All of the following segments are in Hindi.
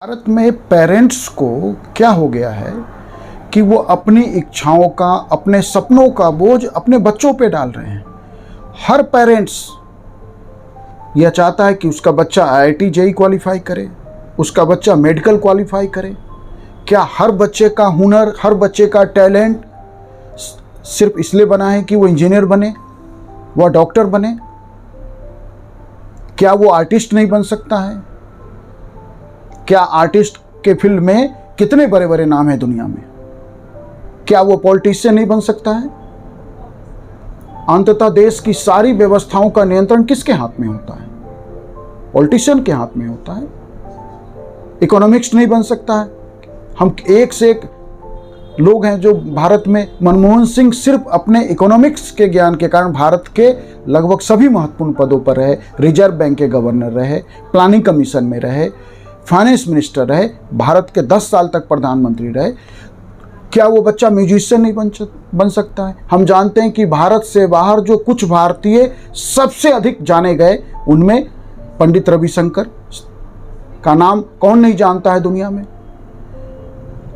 भारत में पेरेंट्स को क्या हो गया है कि वो अपनी इच्छाओं का, अपने सपनों का बोझ अपने बच्चों पे डाल रहे हैं। हर पेरेंट्स यह चाहता है कि उसका बच्चा आईआईटी जेईई क्वालिफाई करे, उसका बच्चा मेडिकल क्वालिफाई करे। क्या हर बच्चे का हुनर, हर बच्चे का टैलेंट सिर्फ इसलिए बना है कि वो इंजीनियर बने, वह डॉक्टर बने? क्या वो आर्टिस्ट नहीं बन सकता है? क्या आर्टिस्ट के फील्ड में कितने बड़े बड़े नाम हैं दुनिया में? क्या वो पॉलिटिशियन नहीं बन सकता है? अंततः देश की सारी व्यवस्थाओं का नियंत्रण किसके हाथ में होता है? पॉलिटिशियन के हाथ में होता है। इकोनॉमिक्स नहीं बन सकता है। हम एक से एक लोग हैं जो भारत में, मनमोहन सिंह सिर्फ अपने इकोनॉमिक्स के ज्ञान के कारण भारत के लगभग सभी महत्वपूर्ण पदों पर रहे। रिजर्व बैंक के गवर्नर रहे, प्लानिंग कमीशन में रहे, फाइनेंस मिनिस्टर रहे, भारत के 10 साल तक प्रधानमंत्री रहे। क्या वो बच्चा म्यूजिशियन नहीं बन सकता है? हम जानते हैं कि भारत से बाहर जो कुछ भारतीय सबसे अधिक जाने गए, उनमें पंडित रविशंकर का नाम कौन नहीं जानता है दुनिया में।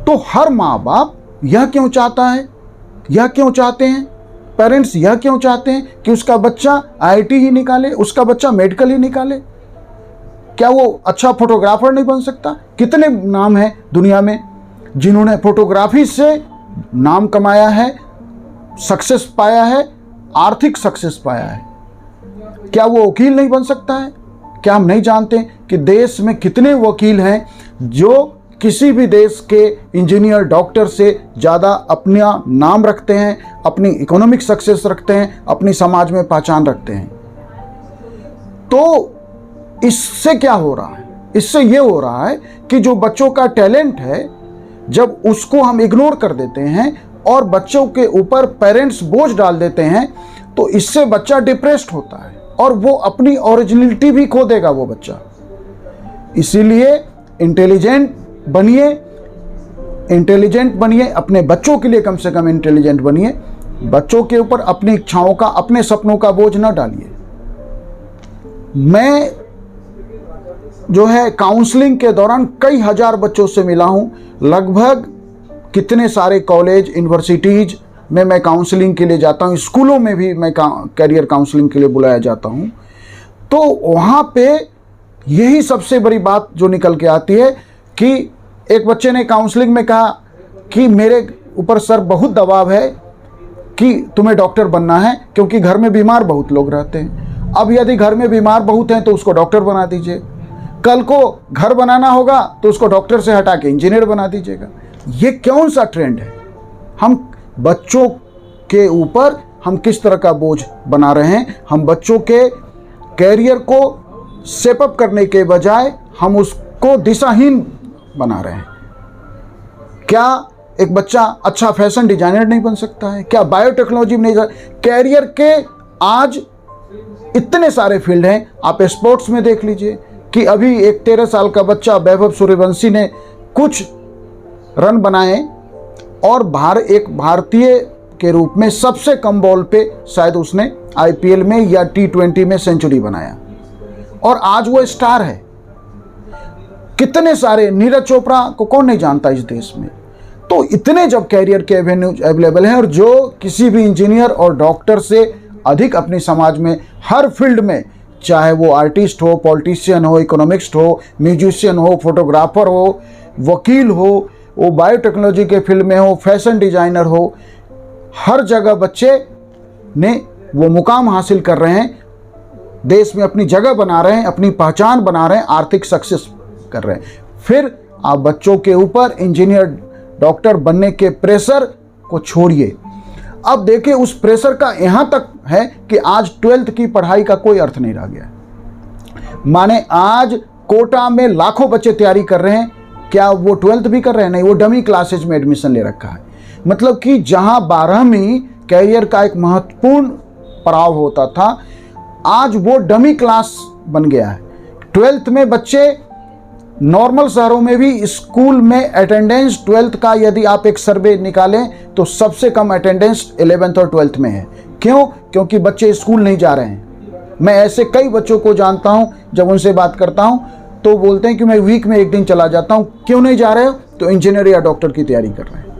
तो हर माँ बाप यह क्यों चाहता है, यह क्यों चाहते हैं, पेरेंट्स यह क्यों चाहते हैं कि उसका बच्चा आईआईटी ही निकाले, उसका बच्चा मेडिकल ही निकाले? क्या वो अच्छा फोटोग्राफर नहीं बन सकता? कितने नाम हैं दुनिया में जिन्होंने फोटोग्राफी से नाम कमाया है, सक्सेस पाया है, आर्थिक सक्सेस पाया है। क्या वो वकील नहीं बन सकता है? क्या हम नहीं जानते कि देश में कितने वकील हैं जो किसी भी देश के इंजीनियर, डॉक्टर से ज़्यादा अपना नाम रखते हैं, अपनी इकोनॉमिक सक्सेस रखते हैं, अपनी समाज में पहचान रखते हैं? तो इससे क्या हो रहा है? इससे ये हो रहा है कि जो बच्चों का टैलेंट है, जब उसको हम इग्नोर कर देते हैं और बच्चों के ऊपर पेरेंट्स बोझ डाल देते हैं, तो इससे बच्चा डिप्रेस्ड होता है और वो अपनी ओरिजिनलिटी भी खो देगा वो बच्चा। इसीलिए इंटेलिजेंट बनिए, अपने बच्चों के लिए कम से कम इंटेलिजेंट बनिए। बच्चों के ऊपर अपनी इच्छाओं का, अपने सपनों का बोझ न डालिए। मैं जो है काउंसलिंग के दौरान कई हजार बच्चों से मिला हूं। लगभग कितने सारे कॉलेज, यूनिवर्सिटीज में मैं काउंसलिंग के लिए जाता हूं, स्कूलों में भी मैं कैरियर काउंसलिंग के लिए बुलाया जाता हूं। तो वहां पे यही सबसे बड़ी बात जो निकल के आती है कि एक बच्चे ने काउंसलिंग में कहा कि मेरे ऊपर सर बहुत दबाव है कि तुम्हें डॉक्टर बनना है, क्योंकि घर में बीमार बहुत लोग रहते हैं। अब यदि घर में बीमार बहुत हैं तो उसको डॉक्टर बना दीजिए, कल को घर बनाना होगा तो उसको डॉक्टर से हटा के इंजीनियर बना दीजिएगा। ये कौन सा ट्रेंड है? हम बच्चों के ऊपर हम किस तरह का बोझ बना रहे हैं? हम बच्चों के कैरियर को शेपअप करने के बजाय हम उसको दिशाहीन बना रहे हैं। क्या एक बच्चा अच्छा फैशन डिजाइनर नहीं बन सकता है? क्या बायोटेक्नोलॉजी में नहीं? कैरियर के आज इतने सारे फील्ड हैं। आप स्पोर्ट्स में देख लीजिए कि अभी एक 13 साल का बच्चा वैभव सूर्यवंशी ने कुछ रन बनाए और एक भारतीय के रूप में सबसे कम बॉल पे शायद उसने आईपीएल में या T20 में सेंचुरी बनाया और आज वो स्टार है। कितने सारे, नीरज चोपड़ा को कौन नहीं जानता इस देश में? तो इतने जब कैरियर के एवेन्यूज अवेलेबल हैं और जो किसी भी इंजीनियर और डॉक्टर से अधिक अपने समाज में हर फील्ड में, चाहे वो आर्टिस्ट हो, पॉलिटिशियन हो, इकोनॉमिक्स्ट हो, म्यूजिशियन हो, फोटोग्राफर हो, वकील हो, वो बायोटेक्नोलॉजी के फील्ड में हो, फैशन डिजाइनर हो, हर जगह बच्चे ने वो मुकाम हासिल कर रहे हैं, देश में अपनी जगह बना रहे हैं, अपनी पहचान बना रहे हैं, आर्थिक सक्सेस कर रहे हैं। फिर आप बच्चों के ऊपर इंजीनियर, डॉक्टर बनने के प्रेशर को छोड़िए। अब देखिए, उस प्रेशर का यहाँ तक है कि आज 12th की पढ़ाई का कोई अर्थ नहीं रह गया। माने आज कोटा में लाखों बच्चे तैयारी कर रहे हैं। क्या वो 12th भी कर रहे हैं? नहीं, वो डमी क्लासेज में एडमिशन ले रखा है। मतलब कि जहाँ 12वीं कैरियर का एक महत्वपूर्ण पड़ाव होता था, आज वो डमी क्लास बन गया है। 12th में बच्चे, नॉर्मल शहरों में भी स्कूल में अटेंडेंस 12th का यदि आप एक सर्वे निकालें तो सबसे कम अटेंडेंस 11th और 12th में है। क्यों? क्योंकि बच्चे स्कूल नहीं जा रहे हैं। मैं ऐसे कई बच्चों को जानता हूं, जब उनसे बात करता हूं तो बोलते हैं कि मैं वीक में एक दिन चला जाता हूँ। क्यों नहीं जा रहे हो? तो इंजीनियर या डॉक्टर की तैयारी कर रहे हैं।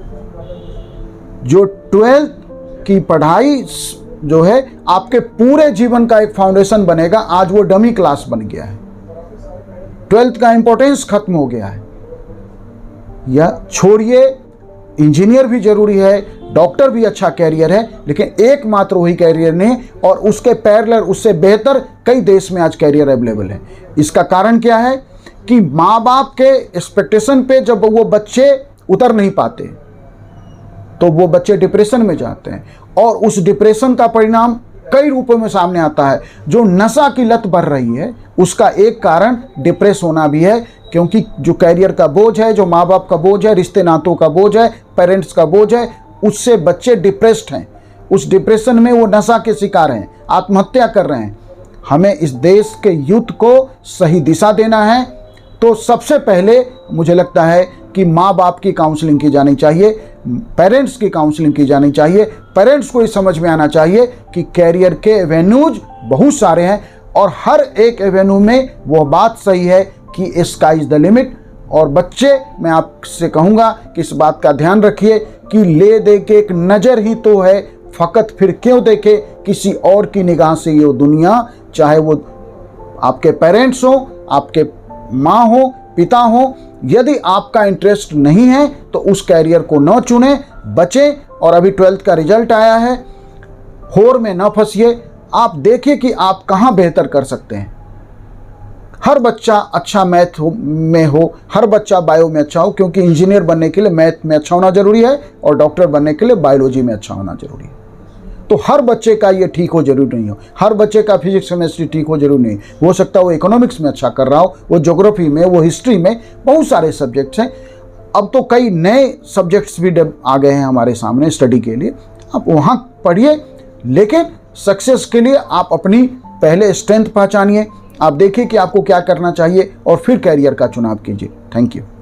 जो 12th की पढ़ाई जो है आपके पूरे जीवन का एक फाउंडेशन बनेगा, आज वो डमी क्लास बन गया है। 12th का इंपॉर्टेंस खत्म हो गया है। या छोड़िए, इंजीनियर भी जरूरी है, डॉक्टर भी अच्छा कैरियर है, लेकिन एकमात्र वही कैरियर नहीं, और उसके पैरेलल उससे बेहतर कई देश में आज कैरियर अवेलेबल है। इसका कारण क्या है कि माँ बाप के एक्सपेक्टेशन पे जब वो बच्चे उतर नहीं पाते तो वो बच्चे डिप्रेशन में जाते हैं, और उस डिप्रेशन का परिणाम कई रूपों में सामने आता है। जो नशा की लत बढ़ रही है उसका एक कारण डिप्रेस होना भी है, क्योंकि जो कैरियर का बोझ है, जो माँ बाप का बोझ है, रिश्ते नातों का बोझ है, पेरेंट्स का बोझ है, उससे बच्चे डिप्रेस्ड हैं। उस डिप्रेशन में वो नशा के शिकार हैं, आत्महत्या कर रहे हैं। हमें इस देश के यूथ को सही दिशा देना है, तो सबसे पहले मुझे लगता है कि माँ बाप की काउंसलिंग की जानी चाहिए, पेरेंट्स की काउंसलिंग की जानी चाहिए। पेरेंट्स को ये समझ में आना चाहिए कि कैरियर के एवेन्यूज बहुत सारे हैं, और हर एक एवेन्यू में वो बात सही है कि स्काई इज द लिमिट। और बच्चे, मैं आपसे कहूँगा कि इस बात का ध्यान रखिए कि ले दे के एक नज़र ही तो है, फ़कत फिर क्यों देखे किसी और की निगाह से ये दुनिया। चाहे वो आपके पेरेंट्स हो, आपके माँ हो, पिता हो, यदि आपका इंटरेस्ट नहीं है तो उस कैरियर को न चुने, बचें। और अभी 12th का रिजल्ट आया है, होड़ में न फंसिए। आप देखिए कि आप कहाँ बेहतर कर सकते हैं। हर बच्चा अच्छा मैथ में हो, हर बच्चा बायो में अच्छा हो, क्योंकि इंजीनियर बनने के लिए मैथ में अच्छा होना जरूरी है, और डॉक्टर बनने के लिए बायोलॉजी में अच्छा होना जरूरी है। तो हर बच्चे का ये ठीक हो जरूरी नहीं हो, हर बच्चे का फिजिक्स केमिस्ट्री ठीक हो जरूरी नहीं हो सकता वो इकोनॉमिक्स में अच्छा कर रहा हो, वो ज्योग्राफी में, वो हिस्ट्री में, बहुत सारे सब्जेक्ट्स हैं। अब तो कई नए सब्जेक्ट्स भी आ गए हैं हमारे सामने स्टडी के लिए, आप वहाँ पढ़िए। लेकिन सक्सेस के लिए आप अपनी पहले स्ट्रेंथ पहचानिए, आप देखिए कि आपको क्या करना चाहिए, और फिर कैरियर का चुनाव कीजिए। Thank you.